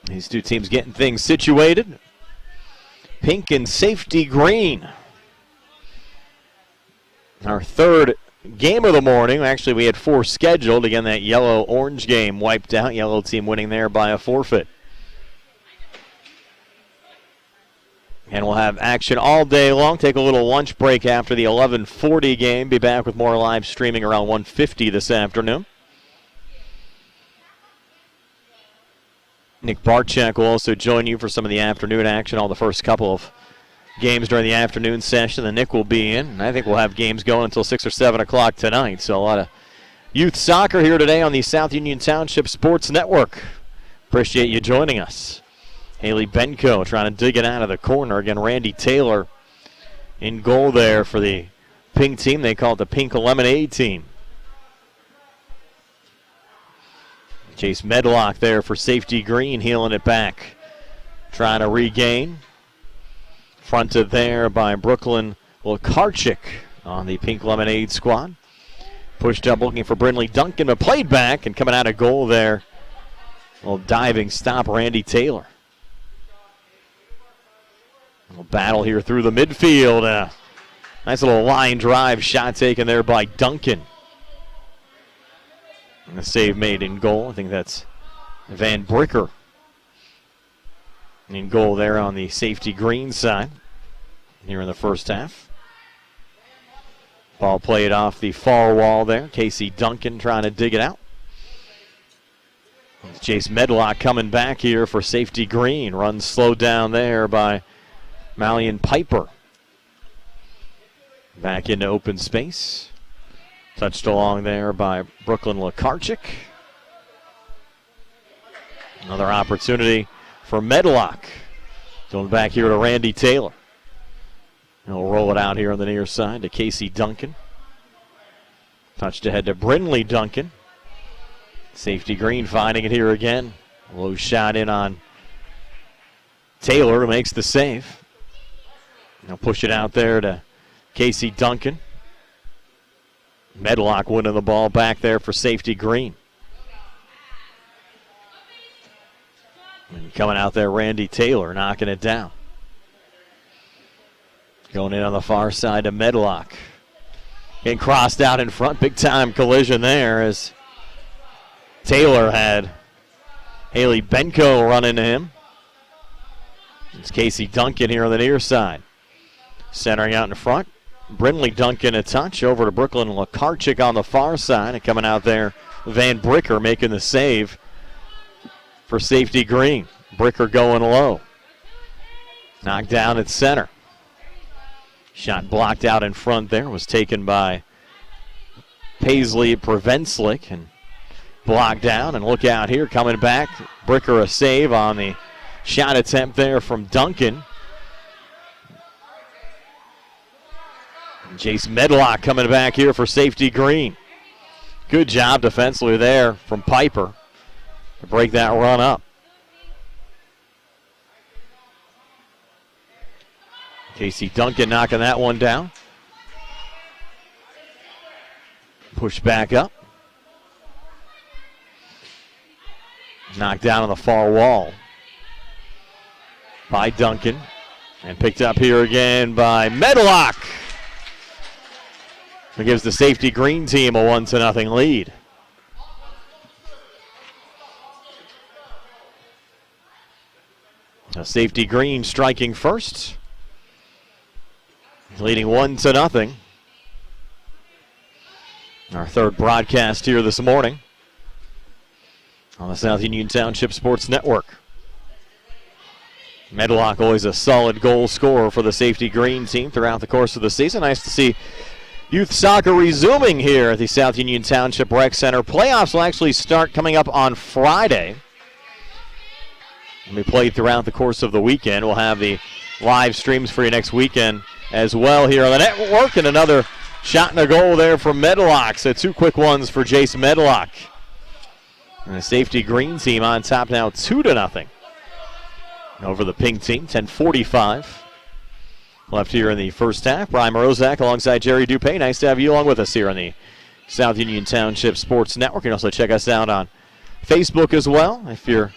These two teams getting things situated. Pink and safety green. Our third game of the morning. Actually, we had 4 scheduled. Again, that yellow-orange game wiped out. Yellow team winning there by a forfeit. And we'll have action all day long. Take a little lunch break after the 11:40 game. Be back with more live streaming around 1:50 this afternoon. Nick Barczyk will also join you for some of the afternoon action, all the first couple of games during the afternoon session that Nick will be in. And I think we'll have games going until 6 or 7 o'clock tonight. So a lot of youth soccer here today on the South Union Township Sports Network. Appreciate you joining us. Haley Benko trying to dig it out of the corner. Again, Randy Taylor in goal there for the pink team. They call it the Pink Lemonade team. Chase Medlock there for safety green, heeling it back. Trying to regain. Fronted there by Brooklyn Lukarczyk on the Pink Lemonade squad. Pushed up looking for Brindley Duncan, but played back and coming out of goal there. A little diving stop, Randy Taylor. A little battle here through the midfield. Nice little line drive shot taken there by Duncan. And the save made in goal. I think that's Van Bricker in goal there on the safety green side here in the first half. Ball played off the far wall there. Casey Duncan trying to dig it out. Chase Medlock coming back here for safety green. Runs slowed down there by Malian Piper. Back into open space. Touched along there by Brooklyn Lukarczyk. Another opportunity for Medlock. Going back here to Randy Taylor. He'll roll it out here on the near side to Casey Duncan. Touched ahead to Brindley Duncan. Safety green finding it here again. Low shot in on Taylor, who makes the save. Now push it out there to Casey Duncan. Medlock winning the ball back there for safety green. And coming out there, Randy Taylor knocking it down. Going in on the far side to Medlock. Getting crossed out in front. Big time collision there as Taylor had Haley Benko run into him. It's Casey Duncan here on the near side. Centering out in front. Brindley Duncan a touch over to Brooklyn Lukarczyk on the far side. And coming out there, Van Bricker making the save for safety green. Bricker going low. Knocked down at center. Shot blocked out in front there. Was taken by Paisley Prevenslick and blocked down. And look out here coming back. Bricker a save on the shot attempt there from Duncan. Jace Medlock coming back here for safety green. Good job defensively there from Piper to break that run up. Casey Duncan knocking that one down. Push back up. Knocked down on the far wall by Duncan. And picked up here again by Medlock. It gives the safety green team a 1-0 lead. Now safety green striking first. Leading 1-0. Our third broadcast here this morning on the South Union Township Sports Network. Medlock always a solid goal scorer for the safety green team throughout the course of the season. Nice to see youth soccer resuming here at the South Union Township Rec Center. Playoffs will actually start coming up on Friday. Will be played throughout the course of the weekend. We'll have the live streams for you next weekend as well here on the network. And another shot and a goal there from Medlock. So 2 quick ones for Jace Medlock. And the safety green team on top now 2-0 over the pink team. 10:45 left here in the first half. Brian Morozak alongside Jerry Dupay. Nice to have you along with us here on the South Union Township Sports Network. You can also check us out on Facebook as well if you're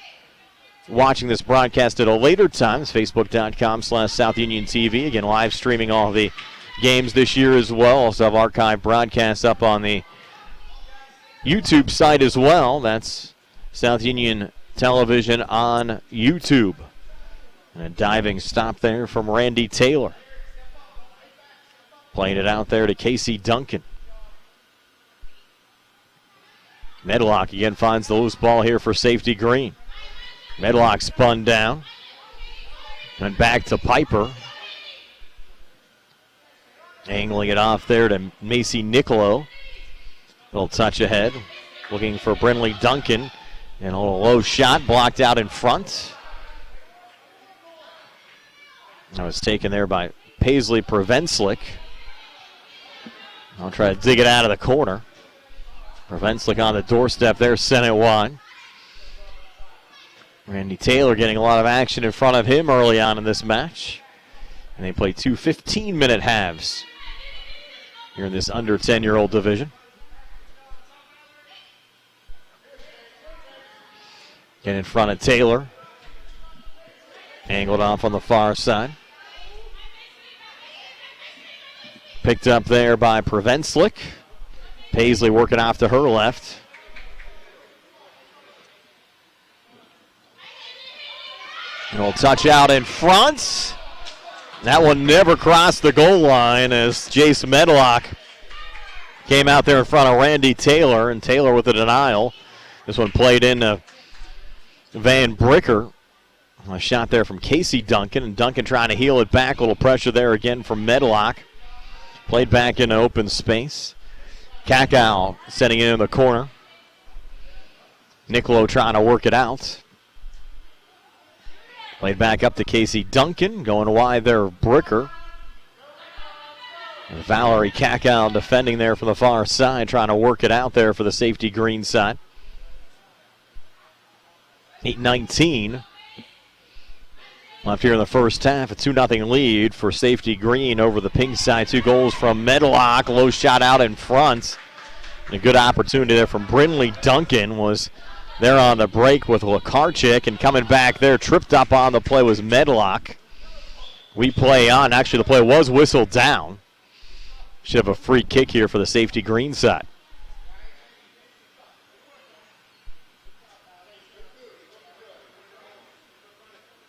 watching this broadcast at a later time, it's facebook.com/South Union TV. Again, live streaming all the games this year as well. Also have archive broadcasts up on the YouTube site as well. That's South Union Television on YouTube. And a diving stop there from Randy Taylor. Playing it out there to Casey Duncan. Medlock again finds the loose ball here for safety Green. Medlock spun down. And back to Piper. Angling it off there to Macy Nicolo. Little touch ahead. Looking for Brinley Duncan. And a little low shot blocked out in front. That was taken there by Paisley Prevenslick. I'll try to dig it out of the corner. Prevenslick on the doorstep there, sent it wide. Randy Taylor getting a lot of action in front of him early on in this match. And they play two 15-minute halves here in this under 10-year-old division. Get in front of Taylor. Angled off on the far side. Picked up there by Prevenslick. Paisley working off to her left. And a little touch out in front. That one never crossed the goal line as Jace Medlock came out there in front of Randy Taylor, and Taylor with a denial. This one played into Van Bricker. A shot there from Casey Duncan, and Duncan trying to heel it back. A little pressure there again from Medlock. Played back into open space. Kakao setting it in the corner. Nicolo trying to work it out. Played back up to Casey Duncan. Going wide there, Bricker. And Valerie Kakao defending there from the far side, trying to work it out there for the safety Green side. 8:19 left here in the first half. A 2-0 lead for safety Green over the pink side. 2 goals from Medlock. Low shot out in front. And a good opportunity there from Brinley Duncan was there on the break with Lakarchik. And coming back there, tripped up on the play was Medlock. We play on. Actually, the play was whistled down. Should have a free kick here for the safety Green side.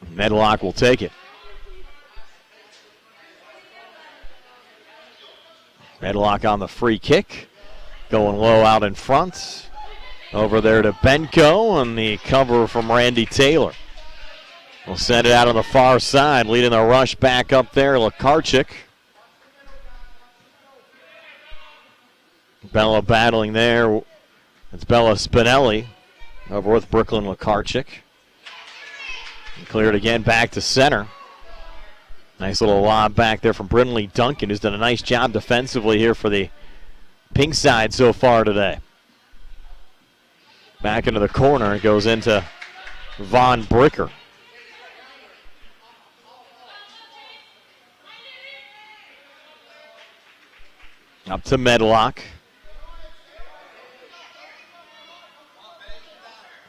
Medlock will take it. Medlock on the free kick. Going low out in front. Over there to Benko, and the cover from Randy Taylor. We'll send it out on the far side, leading the rush back up there, Lakarchik. Bella battling there. It's Bella Spinelli over with Brooklyn Lakarchik. Cleared again back to center. Nice little lob back there from Brinley Duncan, who's done a nice job defensively here for the pink side so far today. Back into the corner, it goes into Von Bricker. Up to Medlock.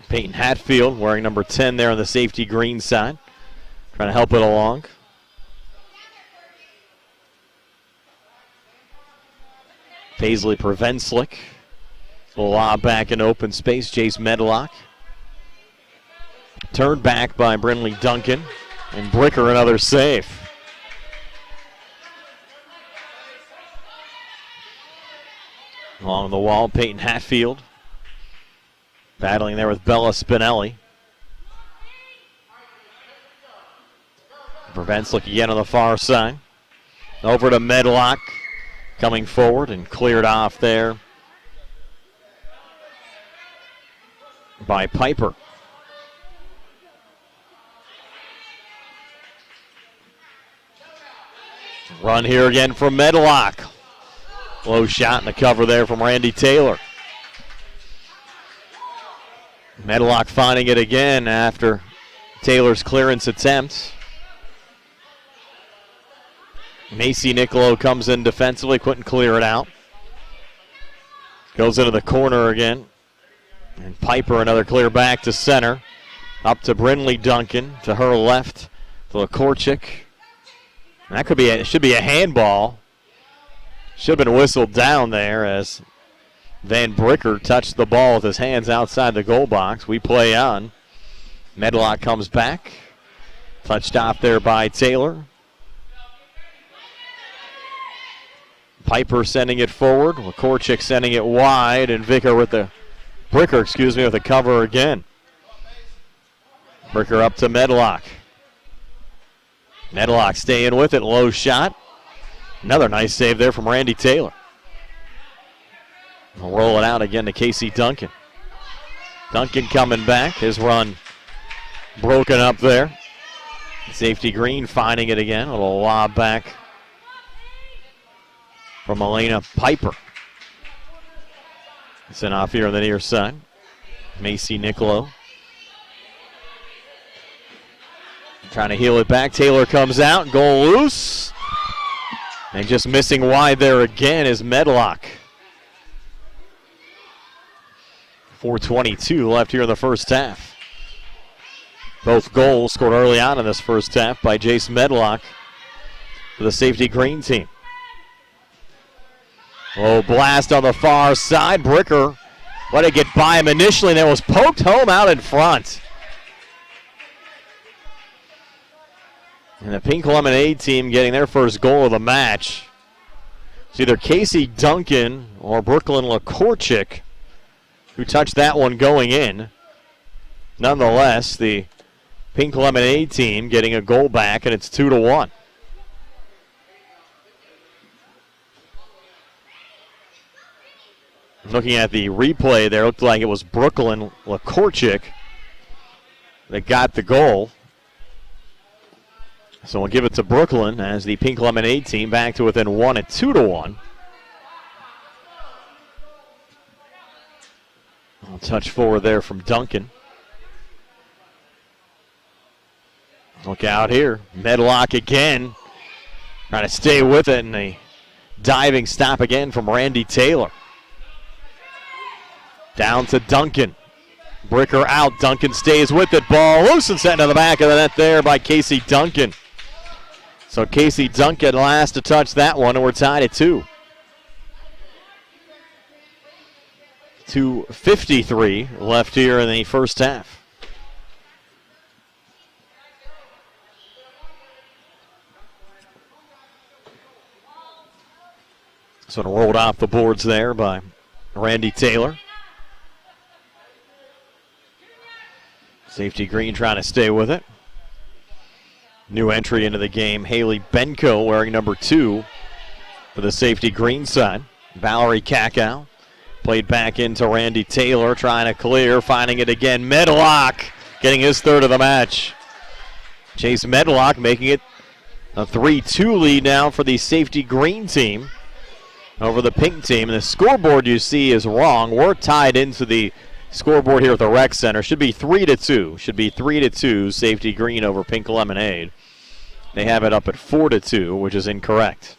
Peyton Hatfield wearing number 10 there on the safety Green side. Trying to help it along. Paisley Prevenslick. Lob back in open space. Jace Medlock. Turned back by Brinley Duncan. And Bricker another save. Along the wall, Peyton Hatfield. Battling there with Bella Spinelli. Prevenslick again on the far side. Over to Medlock. Coming forward and cleared off there by Piper. Run here again from Medlock. Low shot in the cover there from Randy Taylor. Medlock finding it again after Taylor's clearance attempt. Macy Nicolo comes in defensively, couldn't clear it out. Goes into the corner again. And Piper another clear back to center. Up to Brinley Duncan. To her left. To Lakorchik. That should be a handball. Should have been whistled down there as Van Bricker touched the ball with his hands outside the goal box. We play on. Medlock comes back. Touched off there by Taylor. Piper sending it forward. Lakorchik sending it wide, and Bricker with the cover again. Bricker up to Medlock. Medlock staying with it. Low shot. Another nice save there from Randy Taylor. We'll roll it out again to Casey Duncan. Duncan coming back. His run broken up there. Safety Green finding it again. A little lob back from Elena Piper. Sent off here on the near side. Macy Nicolo trying to heel it back. Taylor comes out. Goal loose. And just missing wide there again is Medlock. 4:22 left here in the first half. Both goals scored early on in this first half by Jace Medlock for the Safety Green team. Oh, blast on the far side. Bricker let it get by him initially, and then was poked home out in front. And the Pink Lemonade team getting their first goal of the match. It's either Casey Duncan or Brooklyn Lakorchik who touched that one going in. Nonetheless, the Pink Lemonade team getting a goal back, and it's 2-1. Looking at the replay there, looked like it was Brooklyn Lakorchik that got the goal. So we'll give it to Brooklyn as the Pink Lemonade team back to within 1 at 2-1. A touch forward there from Duncan. Look out here. Medlock again. Trying to stay with it, and a diving stop again from Randy Taylor. Down to Duncan. Bricker out. Duncan stays with it. Ball loose and sent to the back of the net there by Casey Duncan. So Casey Duncan last to touch that one, and we're tied at 2. 2:53 left here in the first half. Sort of rolled off the boards there by Randy Taylor. Safety Green trying to stay with it. New entry into the game, Haley Benko wearing number 2 for the Safety Green side. Valerie Kakao played back into Randy Taylor, trying to clear, finding it again. Medlock getting his third of the match. Chase Medlock making it a 3-2 lead now for the Safety Green team over the Pink team. And the scoreboard you see is wrong. We're tied into the scoreboard here at the Rec Center. Should be 3-2. Should be 3-2 Safety Green over Pink Lemonade. They have it up at 4-2, which is incorrect.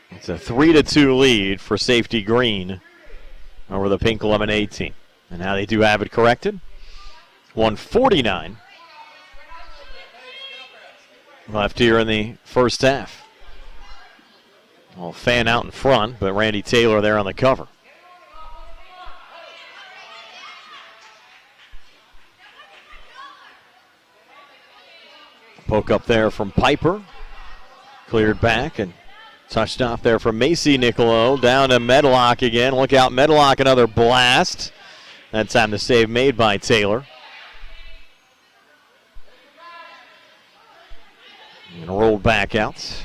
It's a 3-2 lead for Safety Green over the Pink Lemonade team. And now they do have it corrected. 1:49 left here in the first half. Well, fan out in front, but Randy Taylor there on the cover. Poke up there from Piper. Cleared back and touched off there from Macy Nicolo. Down to Medlock again. Look out, Medlock, another blast. That time the save made by Taylor. And rolled back out.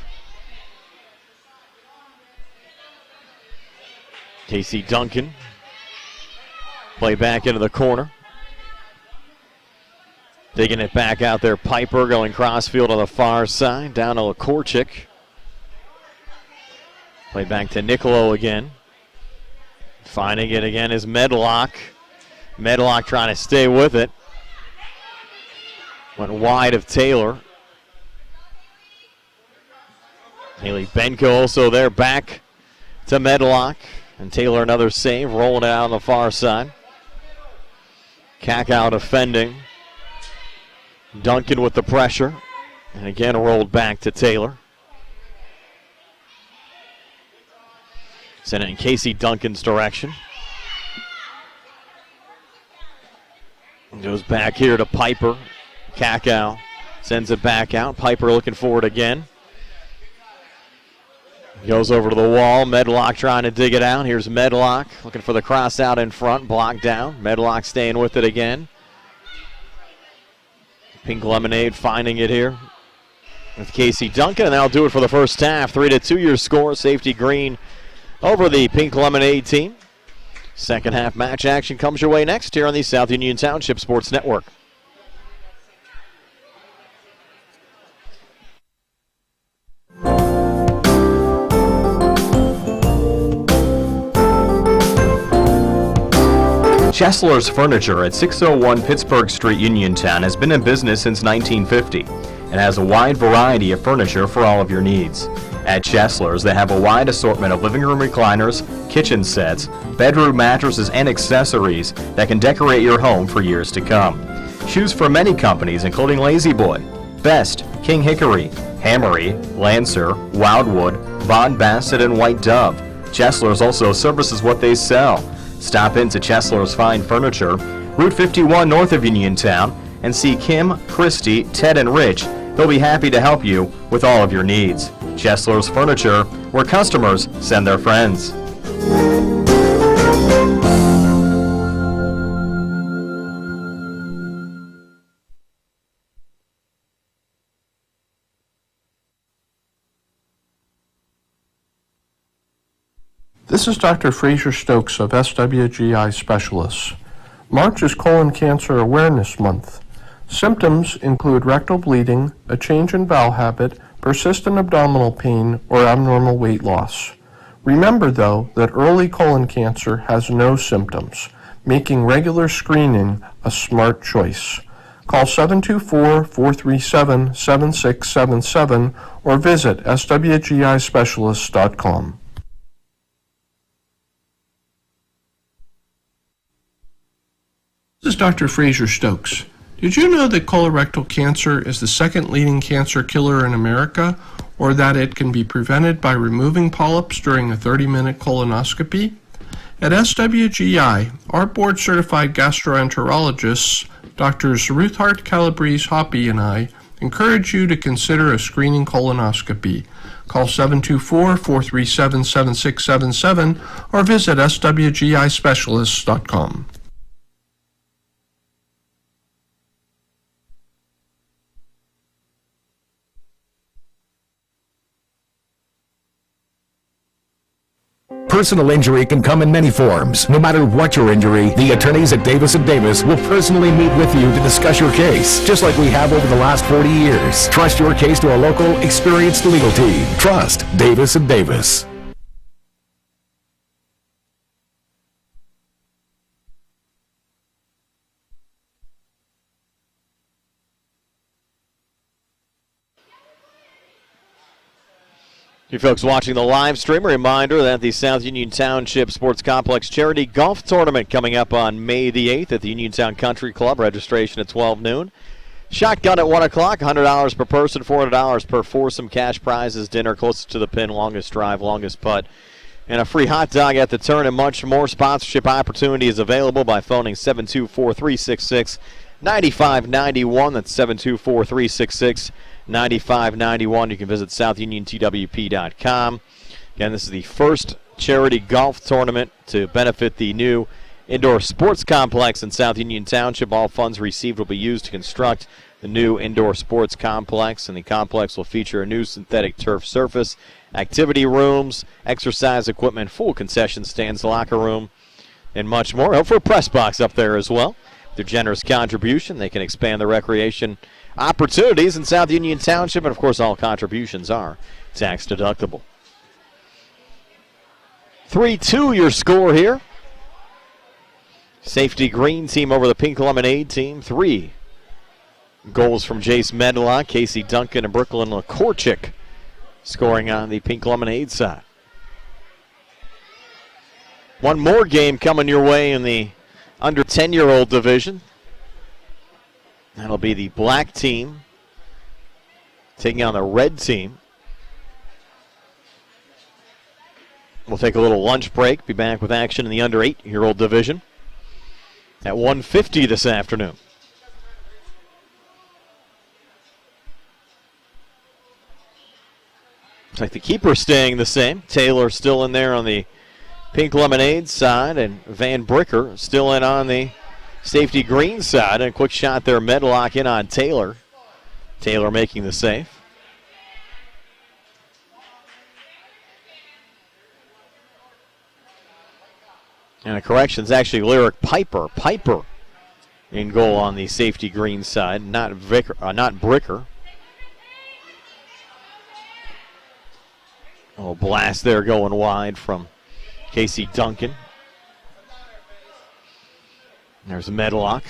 Casey Duncan. Play back into the corner. Digging it back out there. Piper going crossfield on the far side. Down to Lakorchik. Played back to Nicolo again. Finding it again is Medlock. Medlock trying to stay with it. Went wide of Taylor. Haley Benko also there, back to Medlock. And Taylor another save, rolling it out on the far side. Kakow defending. Duncan with the pressure. And again rolled back to Taylor. Send it in Casey Duncan's direction. Goes back here to Piper. Kakow sends it back out. Piper looking for it again. Goes over to the wall. Medlock trying to dig it out. Here's Medlock looking for the cross out in front. Blocked down. Medlock staying with it again. Pink Lemonade finding it here with Casey Duncan. And that'll do it for the first half. 3-2 your score. Safety Green over the Pink Lemonade team. Second half match action comes your way next here on the South Union Township Sports Network. Chesler's Furniture at 601 Pittsburgh Street, Uniontown has been in business since 1950 and has a wide variety of furniture for all of your needs. At Chesler's, they have a wide assortment of living room recliners, kitchen sets, bedroom mattresses, and accessories that can decorate your home for years to come. Choose from many companies including La-Z-Boy, Best, King Hickory, Hammery, Lancer, Wildwood, Von Bassett, and White Dove. Chesler's also services what they sell. Stop into Chesler's Fine Furniture, Route 51 north of Uniontown, and see Kim, Christy, Ted, and Rich. They'll be happy to help you with all of your needs. Chesler's Furniture, where customers send their friends. This is Dr. Fraser Stokes of SWGI Specialists. March is Colon Cancer Awareness Month. Symptoms include rectal bleeding, a change in bowel habit, persistent abdominal pain, or abnormal weight loss. Remember, though, that early colon cancer has no symptoms, making regular screening a smart choice. Call 724-437-7677 or visit swgispecialists.com. This is Dr. Fraser Stokes. Did you know that colorectal cancer is the second leading cancer killer in America, or that it can be prevented by removing polyps during a 30-minute colonoscopy? At SWGI, our board-certified gastroenterologists, Drs. Ruth Hart, Calabrese, Hoppy, and I, encourage you to consider a screening colonoscopy. Call 724-437-7677 or visit swgispecialists.com. Personal injury can come in many forms. No matter what your injury, the attorneys at Davis & Davis will personally meet with you to discuss your case, just like we have over the last 40 years. Trust your case to a local, experienced legal team. Trust Davis & Davis. You folks watching the live stream, a reminder that the South Union Township Sports Complex Charity Golf Tournament coming up on May the 8th at the Uniontown Country Club. Registration at 12 noon. Shotgun at 1 o'clock, $100 per person, $400 per foursome. Cash prizes, dinner closest to the pin, longest drive, longest putt, and a free hot dog at the turn and much more. Sponsorship opportunity is available by phoning 724-366-9591. That's 724-366-9591. You can visit southunientwp.com. Again, this is the first charity golf tournament to benefit the new indoor sports complex in South Union Township. All funds received will be used to construct the new indoor sports complex, and the complex will feature a new synthetic turf surface, activity rooms, exercise equipment, full concession stands, locker room, and much more. Hope for a press box up there as well. With their generous contribution, they can expand the recreation opportunities in South Union Township, and of course all contributions are tax deductible. 3-2 your score here. Safety Green team over the Pink Lemonade team. 3 goals from Jace Medlock, Casey Duncan, and Brooklyn Lakorchik scoring on the Pink Lemonade side. One more game coming your way in the under 10-year-old division. That'll be the black team taking on the red team. We'll take a little lunch break, be back with action in the under 8-year-old division at 1:50 this afternoon. Looks like the keeper staying the same. Taylor still in there on the Pink Lemonade side, and Van Bricker still in on the safety green side. And a quick shot there, Medlock in on Taylor. Taylor making the save. And a correction, it's actually Lyric Piper. Piper in goal on the safety green side, not Bricker. A little blast there going wide from Casey Duncan. There's Medlock.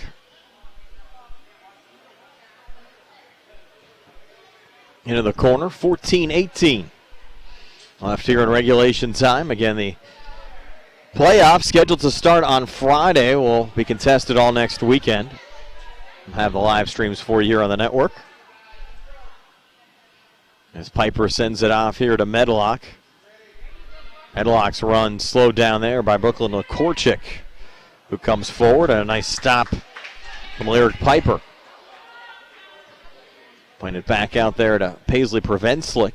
Into the corner, 14-18. Left here in regulation time. Again, the playoffs scheduled to start on Friday will be contested all next weekend. We'll have the live streams for you here on the network. As Piper sends it off here to Medlock. Medlock's run slowed down there by Brooklyn Lakorchik, who comes forward, and a nice stop from Lyric Piper. Playing it back out there to Paisley Prevenslick.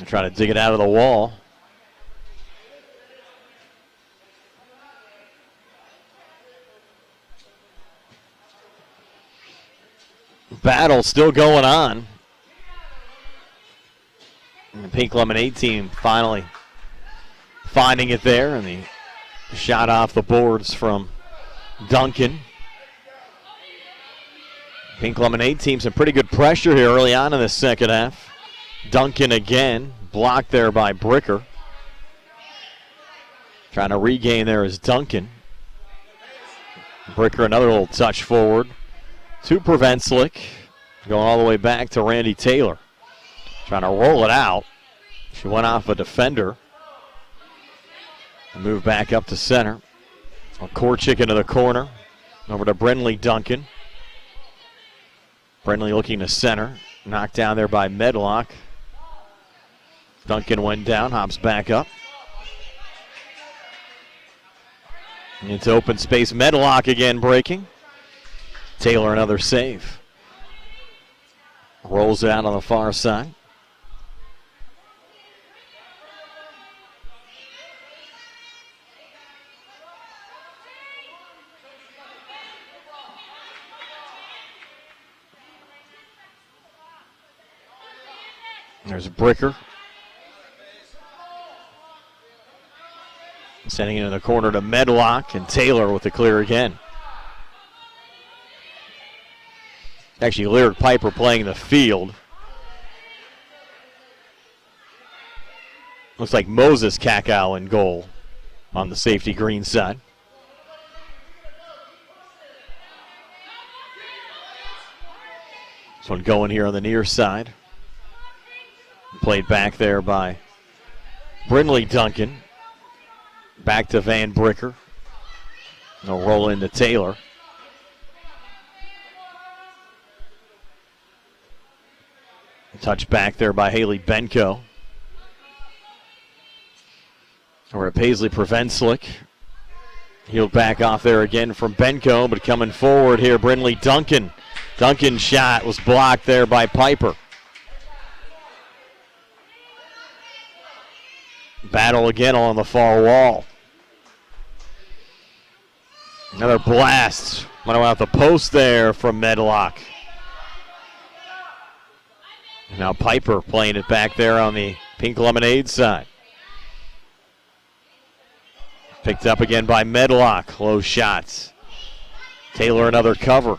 Trying to dig it out of the wall. Battle still going on. And the Pink Lemonade team finally finding it there, and the shot off the boards from Duncan. Pink Lemonade team some pretty good pressure here early on in the second half. Duncan again, blocked there by Bricker. Trying to regain there is Duncan. Bricker another little touch forward to Prevenslick. Going all the way back to Randy Taylor. Trying to roll it out. She went off a defender. And moved back up to center. Korchik into the corner. Over to Brenley Duncan. Brenley looking to center. Knocked down there by Medlock. Duncan went down, hops back up. Into open space. Medlock again breaking. Taylor another save. Rolls it out on the far side. There's Bricker. Sending it in the corner to Medlock, and Taylor with the clear again. Actually, Lyric Piper playing the field. Looks like Moses Kakow in goal on the safety green side. This one going here on the near side. Played back there by Brinley Duncan. Back to Van Bricker. They'll roll into Taylor. Touch back there by Haley Benko. Over at Paisley Prevenslick. He'll back off there again from Benko, but coming forward here, Brinley Duncan. Duncan's shot was blocked there by Piper. Battle again on the far wall. Another blast. Went out the post there from Medlock. Now Piper playing it back there on the Pink Lemonade side. Picked up again by Medlock. Low shots. Taylor another cover.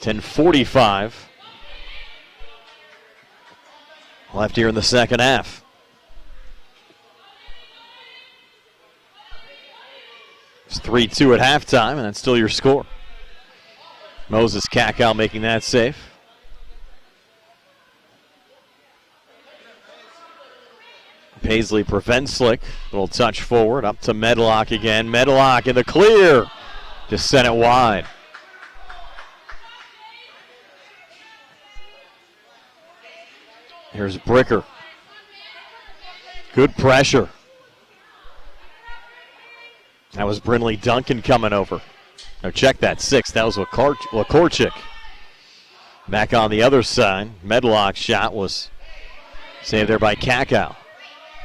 10:45 left here in the second half. It's 3-2 at halftime, and that's still your score. Moses Kakow making that save. Paisley prevents Slick. Little touch forward, up to Medlock again. Medlock in the clear. Just sent it wide. Here's Bricker. Good pressure. That was Brinley Duncan coming over. Now check that, 6. That was Lakorchik. Back on the other side. Medlock's shot was saved there by Kakao.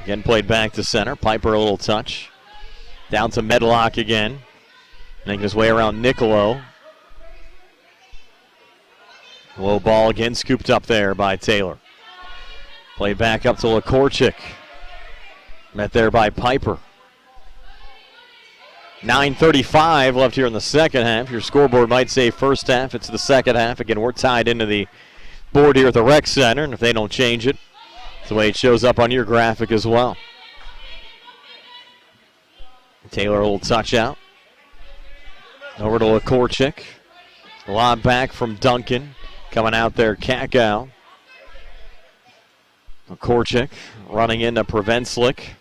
Again played back to center. Piper a little touch. Down to Medlock again. Making his way around Nicolo. Low ball again scooped up there by Taylor. Played back up to Lakorchik. Met there by Piper. 9:35 left here in the second half. Your scoreboard might say first half. It's the second half. Again, we're tied into the board here at the Rec Center, and if they don't change it, it's the way it shows up on your graphic as well. Taylor a little touch out. Over to Lakorchik. Lob back from Duncan. Coming out there, Kakao. Lakorchik running in to prevent Slick.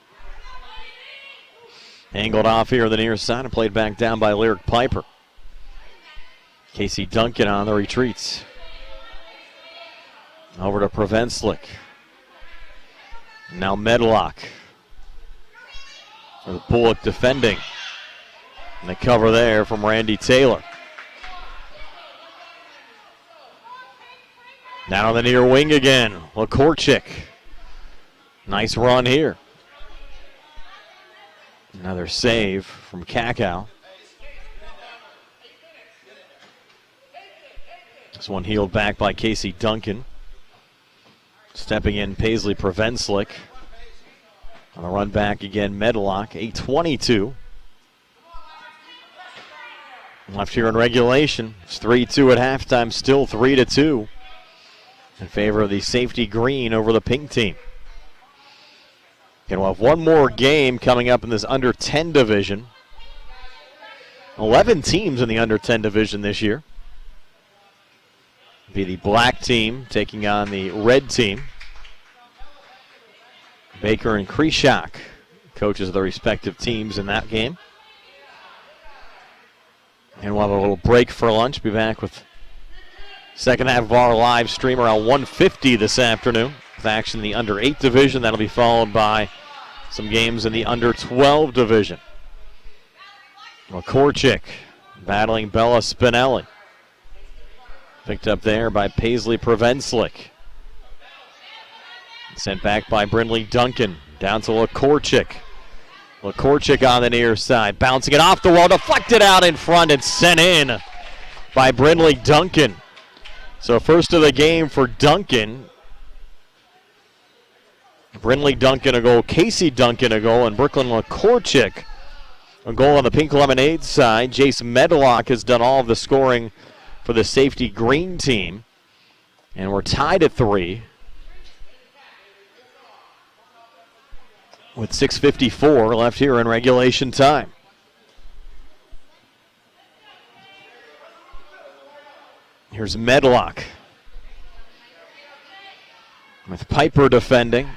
Angled off here on the near side and played back down by Lyric Piper. Casey Duncan on the retreats. Over to prevent Slick. Now Medlock. With Bullock defending. And the cover there from Randy Taylor. Now on the near wing again. Lakorchik. Nice run here. Another save from Kakao. This one healed back by Casey Duncan. Stepping in, Paisley prevents Slick. On the run back again, Medlock, 8:22. Left here in regulation. It's 3-2 at halftime, still 3-2. In favor of the safety green over the pink team. And we'll have one more game coming up in this under 10 division. 11 teams in the under 10 division this year. It'll be the black team taking on the red team. Baker and Kreshak, coaches of the respective teams in that game. And we'll have a little break for lunch. Be back with second half of our live stream around 1:50 this afternoon. With action in the under 8 division. That'll be followed by some games in the under 12 division. Lakorchik battling Bella Spinelli. Picked up there by Paisley Prevenslick. Sent back by Brinley Duncan. Down to Lakorchik. Lakorchik on the near side. Bouncing it off the wall. Deflected out in front and sent in by Brinley Duncan. So first of the game for Duncan. Brinley Duncan a goal, Casey Duncan a goal, and Brooklyn Lakorchik a goal on the Pink Lemonade side. Jace Medlock has done all of the scoring for the safety green team. And we're tied at 3 with 6:54 left here in regulation time. Here's Medlock with Piper defending.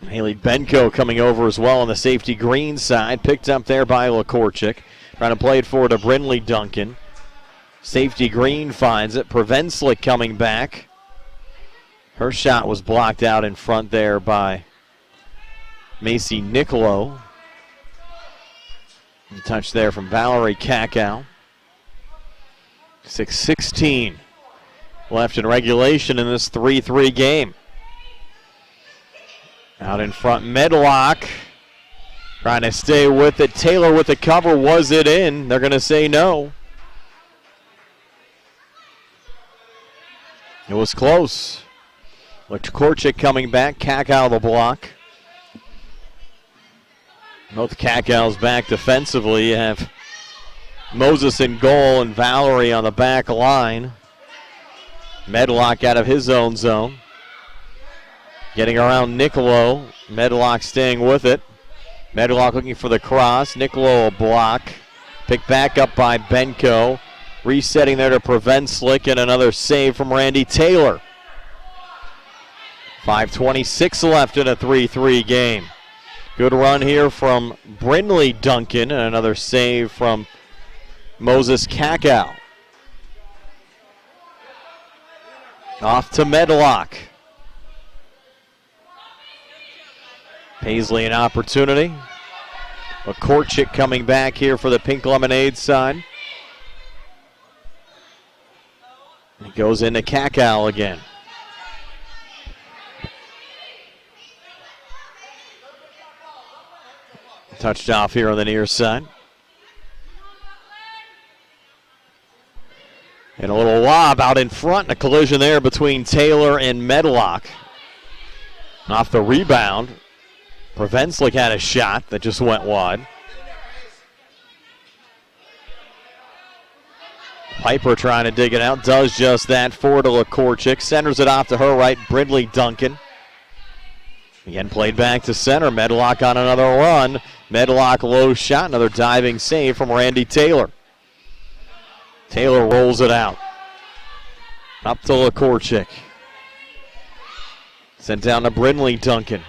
Haley Benko coming over as well on the safety green side. Picked up there by Lakorchik. Trying to play it forward to Brinley Duncan. Safety green finds it. Prevenslick coming back. Her shot was blocked out in front there by Macy Nicolo. A touch there from Valerie Kakao. 6:16 left in regulation in this 3-3 game. Out in front, Medlock trying to stay with it. Taylor with the cover. Was it in? They're going to say no. It was close. Lakorchik coming back. Kakao the block. Both Kakao's back defensively. You have Moses in goal and Valerie on the back line. Medlock out of his own zone. Getting around Nicolo. Medlock staying with it. Medlock looking for the cross. Nicolo a block. Picked back up by Benko. Resetting there to prevent Slick, and another save from Randy Taylor. 5:26 left in a 3-3 game. Good run here from Brindley Duncan, and another save from Moses Kakow. Off to Medlock. Paisley an opportunity. Korchik coming back here for the Pink Lemonade side. He goes into Kakow again. Touched off here on the near side. And a little lob out in front, and a collision there between Taylor and Medlock. Off the rebound, Prevenslik had a shot that just went wide. Piper trying to dig it out, does just that. Forward to Korchik, centers it off to her right, Brindley Duncan. Again played back to center, Medlock on another run. Medlock low shot, another diving save from Randy Taylor. Taylor rolls it out. Up to Korchik. Sent down to Brindley Duncan.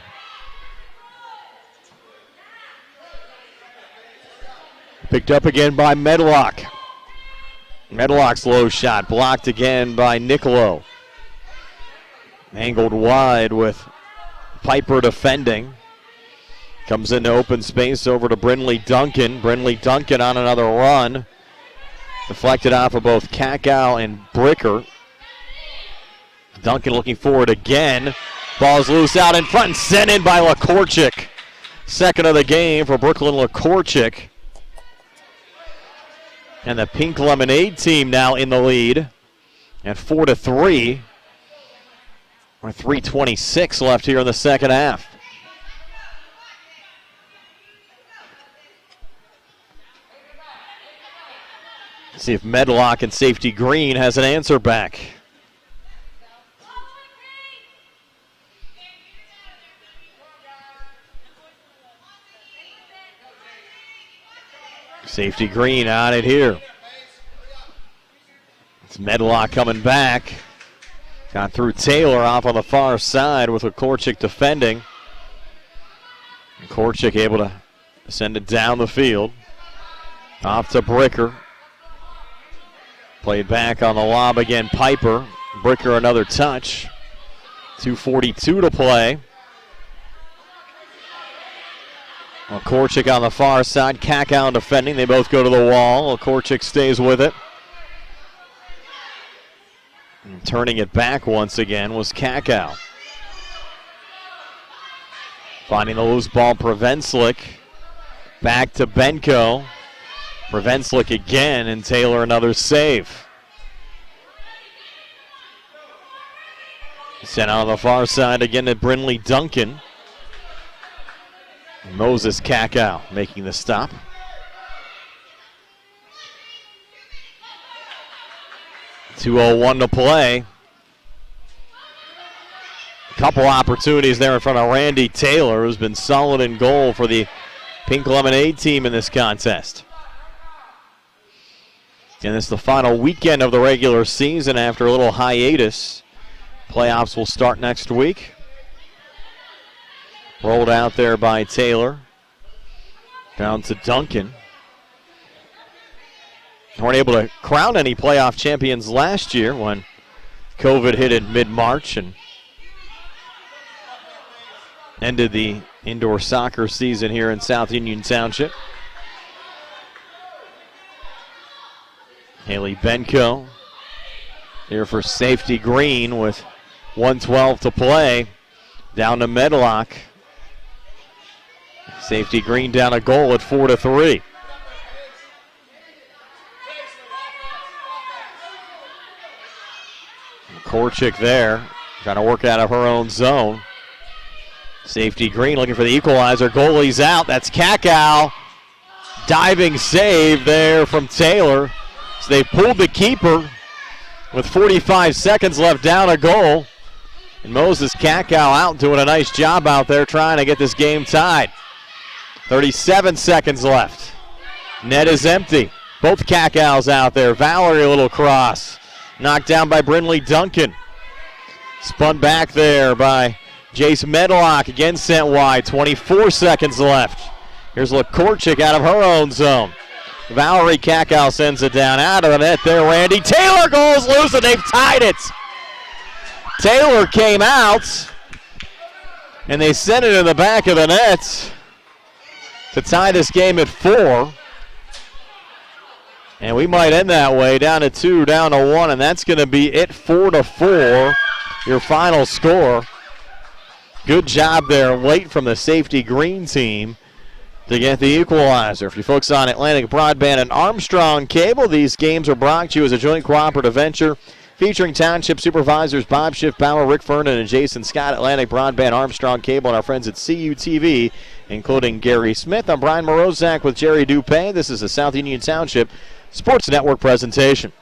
Picked up again by Medlock. Medlock's low shot blocked again by Nicolo. Angled wide with Piper defending. Comes into open space over to Brindley Duncan. Brindley Duncan on another run. Deflected off of both Kakow and Bricker. Duncan looking forward again. Ball's loose out in front and sent in by Korchik. Second of the game for Brooklyn Korchik. And the Pink Lemonade team now in the lead at 4-3. We're 3:26 left here in the second half. See if Medlock and safety Green has an answer back. Safety Green on it here. It's Medlock coming back. Got through Taylor off on the far side with Korchik defending. And Korchik able to send it down the field. Off to Bricker. Played back on the lob again, Piper. Bricker another touch. 2:42 to play. Well, Korchik on the far side, Kakow defending. They both go to the wall. Well, Korchik stays with it. And turning it back once again was Kakow. Finding the loose ball, Prevenslik. Back to Benko. Prevenslik again, and Taylor another save. Sent out on the far side again to Brindley Duncan. Moses Kakow making the stop. .201 to play. A couple opportunities there in front of Randy Taylor, who's been solid in goal for the Pink Lemonade team in this contest. And it's the final weekend of the regular season after a little hiatus. Playoffs will start next week. Rolled out there by Taylor. Down to Duncan. Weren't able to crown any playoff champions last year when COVID hit in mid-March and ended the indoor soccer season here in South Union Township. Haley Benko here for safety Green with 1:12 to play. Down to Medlock. Safety Green down a goal at 4-3. Korchik there, trying to work out of her own zone. Safety Green looking for the equalizer. Goalie's out. That's Kakow. Diving save there from Taylor. So they pulled the keeper with 45 seconds left, down a goal. And Moses Kakow out doing a nice job out there trying to get this game tied. 37 seconds left. Net is empty. Both Kakows out there. Valerie a little cross. Knocked down by Brindley Duncan. Spun back there by Jace Medlock again sent wide. 24 seconds left. Here's Lakorchik out of her own zone. Valerie Kakow sends it down out of the net there. Randy Taylor goes loose, and they've tied it. Taylor came out, and they sent it in the back of the net to tie this game at 4. And we might end that way, down to 2, down to 1, and that's going to be it, 4-4, your final score. Good job there late from the safety green team to get the equalizer. For you folks on Atlantic Broadband and Armstrong Cable, these games are brought to you as a joint cooperative venture featuring Township Supervisors Bob Schiffbauer, Rick Fernan, and Jason Scott. Atlantic Broadband, Armstrong Cable, and our friends at CUTV, including Gary Smith. I'm Brian Morozak with Jerry Dupay. This is a South Union Township Sports Network presentation.